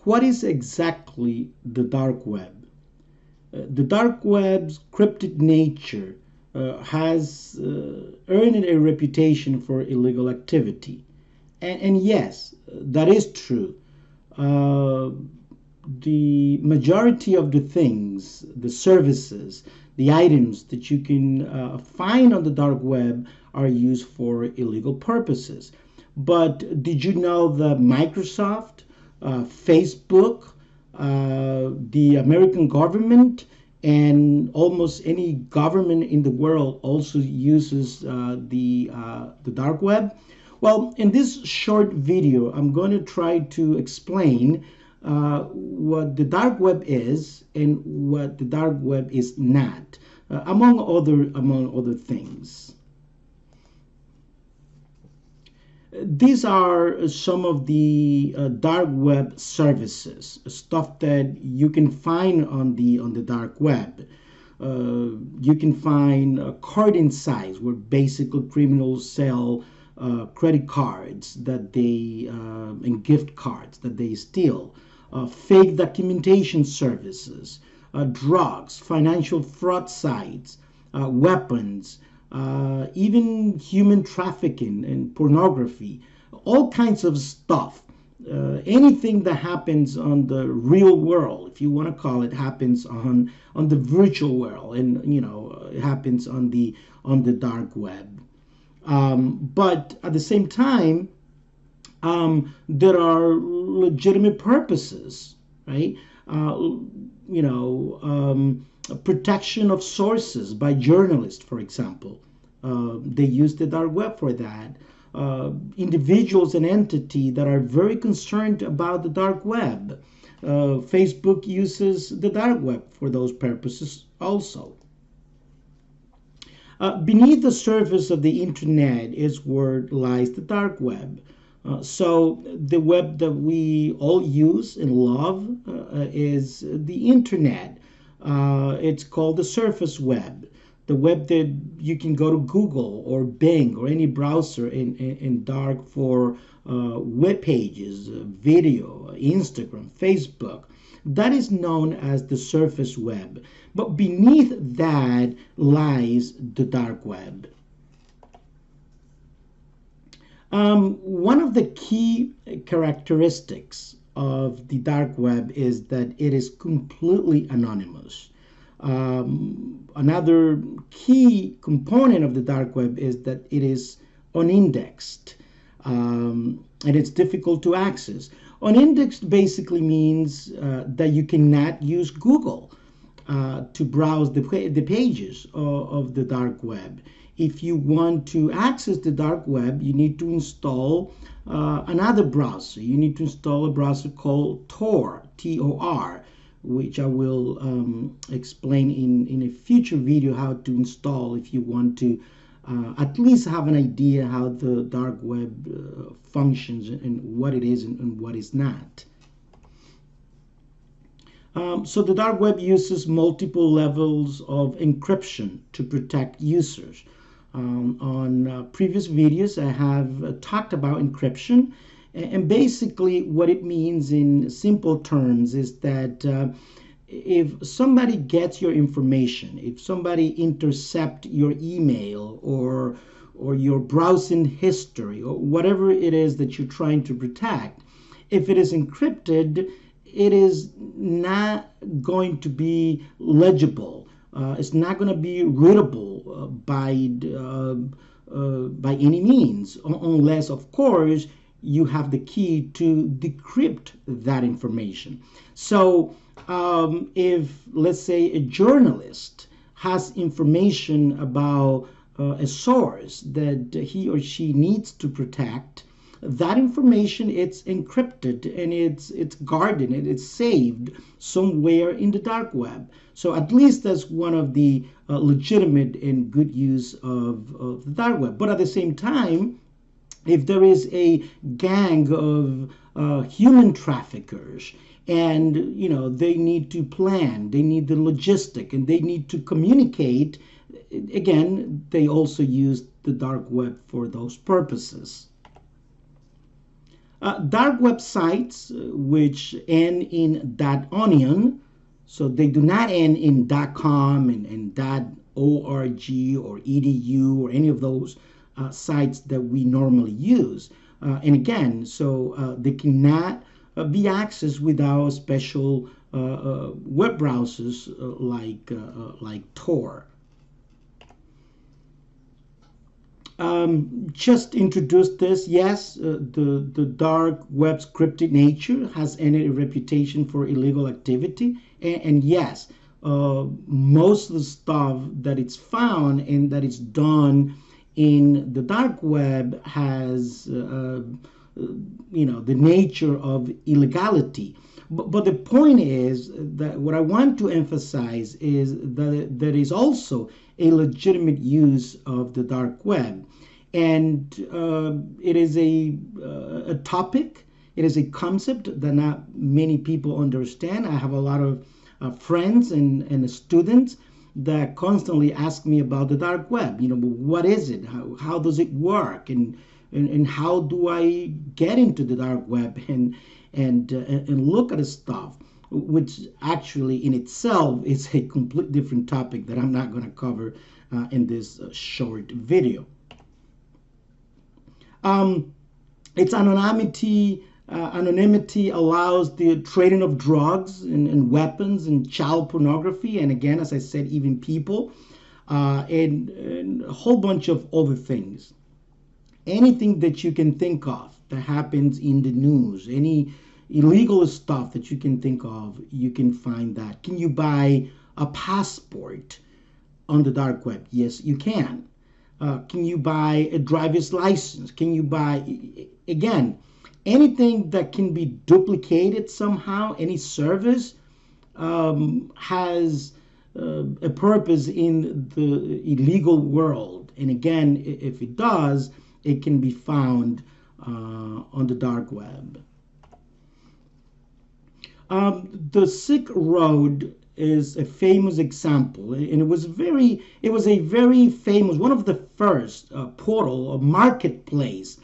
what is exactly the dark web? The dark web's cryptic nature has earned a reputation for illegal activity. And yes, that is true. Uh, the majority of the things, the services, the items that you can find on the dark web are used for illegal purposes. But did you know that Microsoft, Facebook, the American government, and almost any government in the world also uses the dark web? Well, in this short video, I'm going to try to explain what the dark web is and what the dark web is not, among other things. These are some of the dark web services, stuff that you can find on the dark web. You can find carding sites where basically criminals sell credit cards that they and gift cards that they steal, fake documentation services, drugs, financial fraud sites, weapons, even human trafficking and pornography, all kinds of stuff. Anything that happens on the real world, if you want to call it, happens on the virtual world, and it happens on the dark web. But at the same time, there are legitimate purposes, right? Protection of sources by journalists, for example. They use the dark web for that. Individuals and entities that are very concerned about the dark web. Facebook uses the dark web for those purposes also. Beneath the surface of the internet is where lies the dark web. So the web that we all use and love is the internet. It's called the surface web, the web that you can go to Google or Bing or any browser in dark for web pages, video, Instagram, Facebook. That is known as the surface web. But beneath that lies the dark web. One of the key characteristics of the dark web is that it is completely anonymous. Another key component of the dark web is that it is unindexed, and it's difficult to access. Unindexed basically means that you cannot use Google to browse the pages of the dark web. If you want to access the dark web, you need to install another browser. You need to install a browser called Tor, T-O-R, which I will explain in a future video how to install if you want to at least have an idea how the dark web functions and what it is and what is not. So the dark web uses multiple levels of encryption to protect users. On previous videos, I have talked about encryption, and basically what it means in simple terms is that if somebody gets your information, if somebody intercepts your email or your browsing history or whatever it is that you're trying to protect, if it is encrypted, it is not going to be legible. It's not going to be readable by any means, unless, of course, you have the key to decrypt that information. So if, let's say, a journalist has information about a source that he or she needs to protect, that information, it's encrypted and it's guarded and it's saved somewhere in the dark web. So at least that's one of the legitimate and good use of the dark web. But at the same time, if there is a gang of human traffickers and they need to plan, they need the logistic, and they need to communicate, again, they also use the dark web for those purposes. Dark websites which end in .onion, so they do not end in .com and .org or .edu or any of those sites that we normally use. And again, so they cannot be accessed without special web browsers like Tor. Just introduce this. Yes, the dark web's cryptic nature has earned a reputation for illegal activity, and yes, most of the stuff that it's found and that it's done in the dark web has, the nature of illegality. But the point is that what I want to emphasize is that there is also a legitimate use of the dark web. And it is a topic, it is a concept that not many people understand. I have a lot of friends and students that constantly ask me about the dark web. What is it? How does it work? And how do I get into the dark web and look at the stuff, which actually in itself is a complete different topic that I'm not going to cover in this short video. Its anonymity allows the trading of drugs and weapons and child pornography, and again, as I said, even people, and a whole bunch of other things. Anything that you can think of that happens in the news, any illegal stuff that you can think of, you can find that. Can you buy a passport on the dark web? Yes, you can. Can you buy a driver's license? Can you buy, again, anything that can be duplicated somehow, any service has a purpose in the illegal world. And again, if it does, it can be found on the dark web. The Silk Road is a famous example, and it was a very famous, one of the first portal or marketplace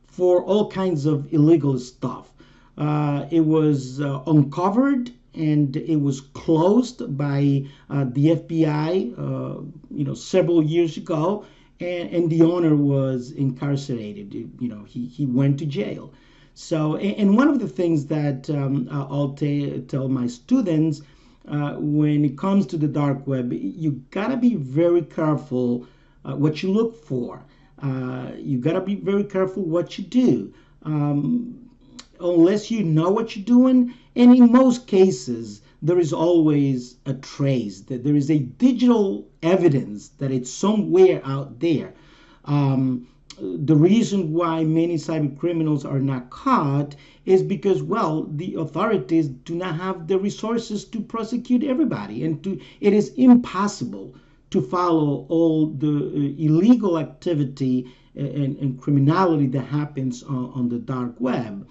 for all kinds of illegal stuff. It was uncovered and it was closed by the FBI, several years ago, and the owner was incarcerated. He went to jail. So, and one of the things that I'll tell my students when it comes to the dark web, you gotta be very careful what you look for. You gotta be very careful what you do, unless you know what you're doing. And in most cases, there is always a trace, that there is a digital evidence that it's somewhere out there. The reason why many cyber criminals are not caught is because, well, the authorities do not have the resources to prosecute everybody, and it is impossible to follow all the illegal activity and criminality that happens on the dark web.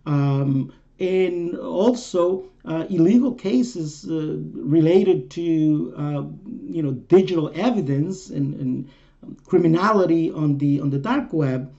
And also illegal cases related to digital evidence and criminality on the dark web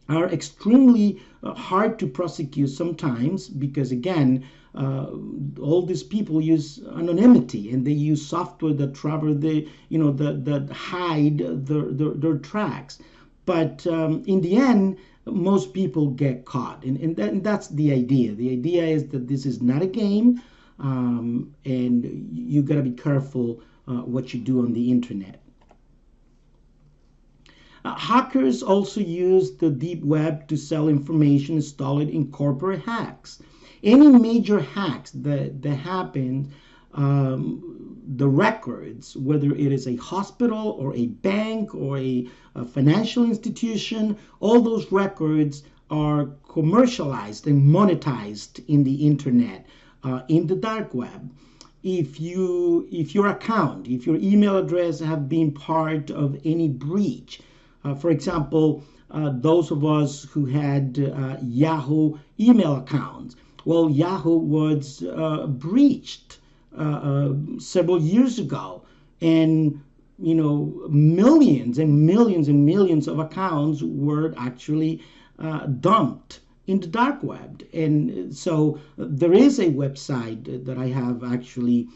are extremely hard to prosecute sometimes, because again, all these people use anonymity, and they use software that travel that hide their tracks. But in the end, most people get caught, and that's the idea. The idea is that this is not a game, and you got to be careful what you do on the internet. Hackers also use the deep web to sell information installed in corporate hacks. Any major hacks that happen, the records, whether it is a hospital or a bank or a financial institution, all those records are commercialized and monetized in the internet, in the dark web. If your account, if your email address have been part of any breach, for example, those of us who had Yahoo email accounts, well, Yahoo was breached several years ago, and millions and millions and millions of accounts were actually dumped in the dark web. And so there is a website that I have actually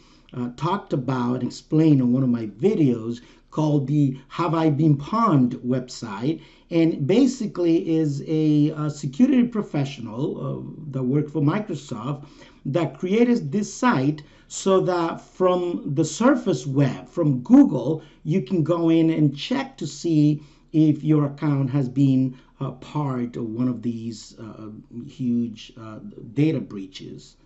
talked about and explained in one of my videos called the Have I Been Pwned website. And basically is a security professional that worked for Microsoft that created this site so that from the surface web, from Google, you can go in and check to see if your account has been part of one of these huge data breaches.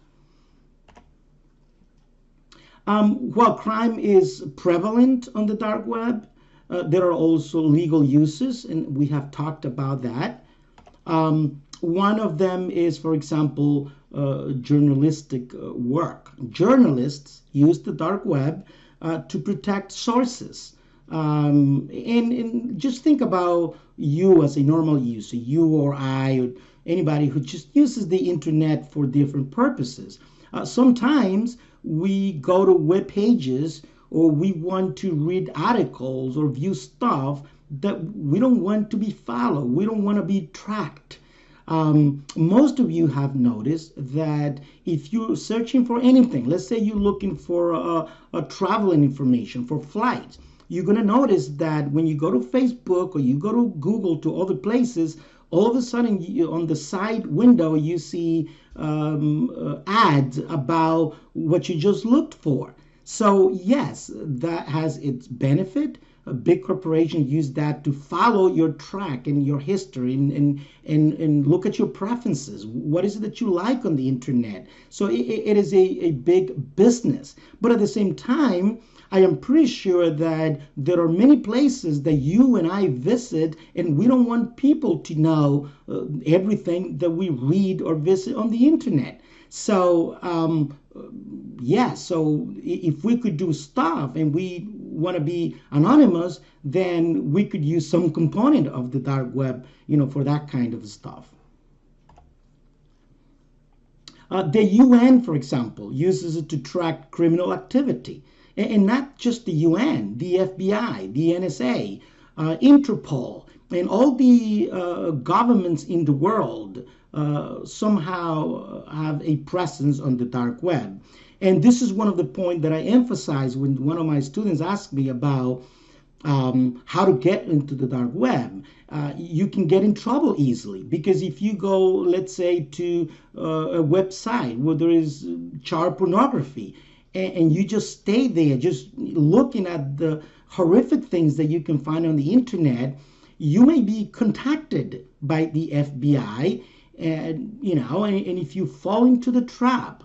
While crime is prevalent on the dark web, there are also legal uses, and we have talked about that. One of them is, for example, journalistic work. Journalists use the dark web to protect sources. And just think about you as a normal user, you or I, or anybody who just uses the internet for different purposes. Sometimes we go to web pages or we want to read articles or view stuff that we don't want to be followed. We don't want to be tracked. Most of you have noticed that if you're searching for anything, let's say you're looking for a traveling information for flights, you're going to notice that when you go to Facebook or you go to Google to other places, all of a sudden on the side window you see ads about what you just looked for. So yes, that has its benefit. A big corporation use that to follow your track and your history and look at your preferences. What is it that you like on the internet? So it is a big business. But at the same time, I am pretty sure that there are many places that you and I visit, and we don't want people to know everything that we read or visit on the internet. So yeah, so if we could do stuff and we want to be anonymous, then we could use some component of the dark web, for that kind of stuff. The UN, for example, uses it to track criminal activity. And not just the UN, the FBI, the NSA, Interpol, and all the governments in the world somehow have a presence on the dark web. And this is one of the points that I emphasize when one of my students asked me about how to get into the dark web. You can get in trouble easily because if you go, let's say, to a website where there is child pornography, and you just stay there just looking at the horrific things that you can find on the internet, you may be contacted by the FBI, and and if you fall into the trap,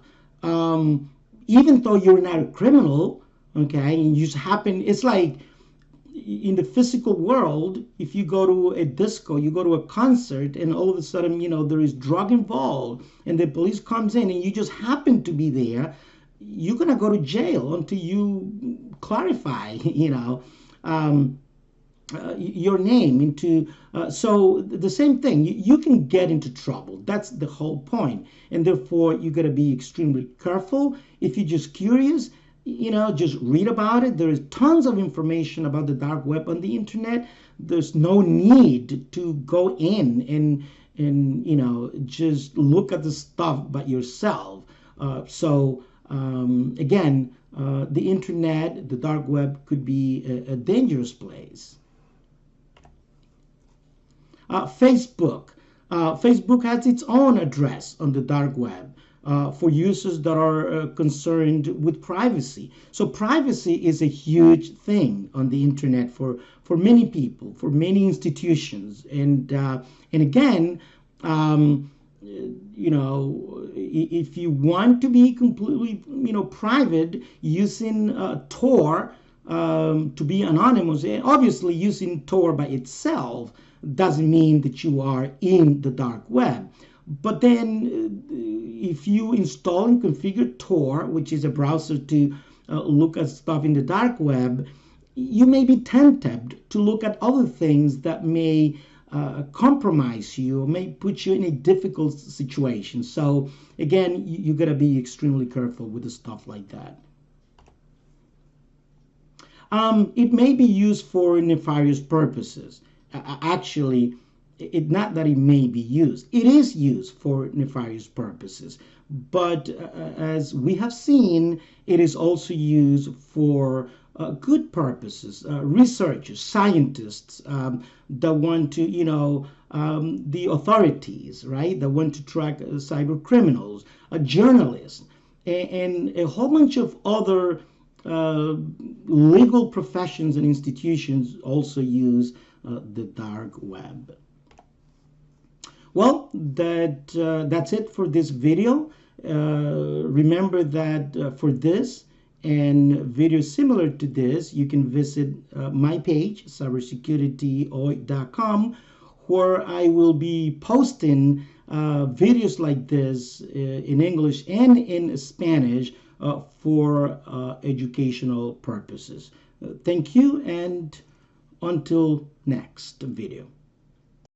even though you're not a criminal, okay, and you just happen, it's like in the physical world, if you go to a disco, you go to a concert, and all of a sudden, there is drug involved, and the police comes in, and you just happen to be there, you're gonna go to jail until you clarify, your name into. So the same thing, you can get into trouble. That's the whole point, and therefore you got to be extremely careful. If you're just curious, just read about it. There is tons of information about the dark web on the internet. There's no need to go in and just look at the stuff by yourself. Again, the internet, the dark web could be a dangerous place. Facebook. Facebook has its own address on the dark web for users that are concerned with privacy. So privacy is a huge thing on the internet for many people, for many institutions. And again, if you want to be completely, private, using Tor to be anonymous, and obviously using Tor by itself doesn't mean that you are in the dark web. But then if you install and configure Tor, which is a browser to look at stuff in the dark web, you may be tempted to look at other things that may compromise you or may put you in a difficult situation. So again, you got to be extremely careful with the stuff like that. It may be used for nefarious purposes. Actually, not that it may be used. It is used for nefarious purposes, but as we have seen, it is also used for good purposes. Researchers, scientists that want to, the authorities, right, that want to track cyber criminals, journalists, and a whole bunch of other legal professions and institutions also use the dark web. Well, that's it for this video. Remember that for this and videos similar to this, you can visit my page, cybersecurity.com, where I will be posting videos like this in English and in Spanish for educational purposes. Thank you, and until next video.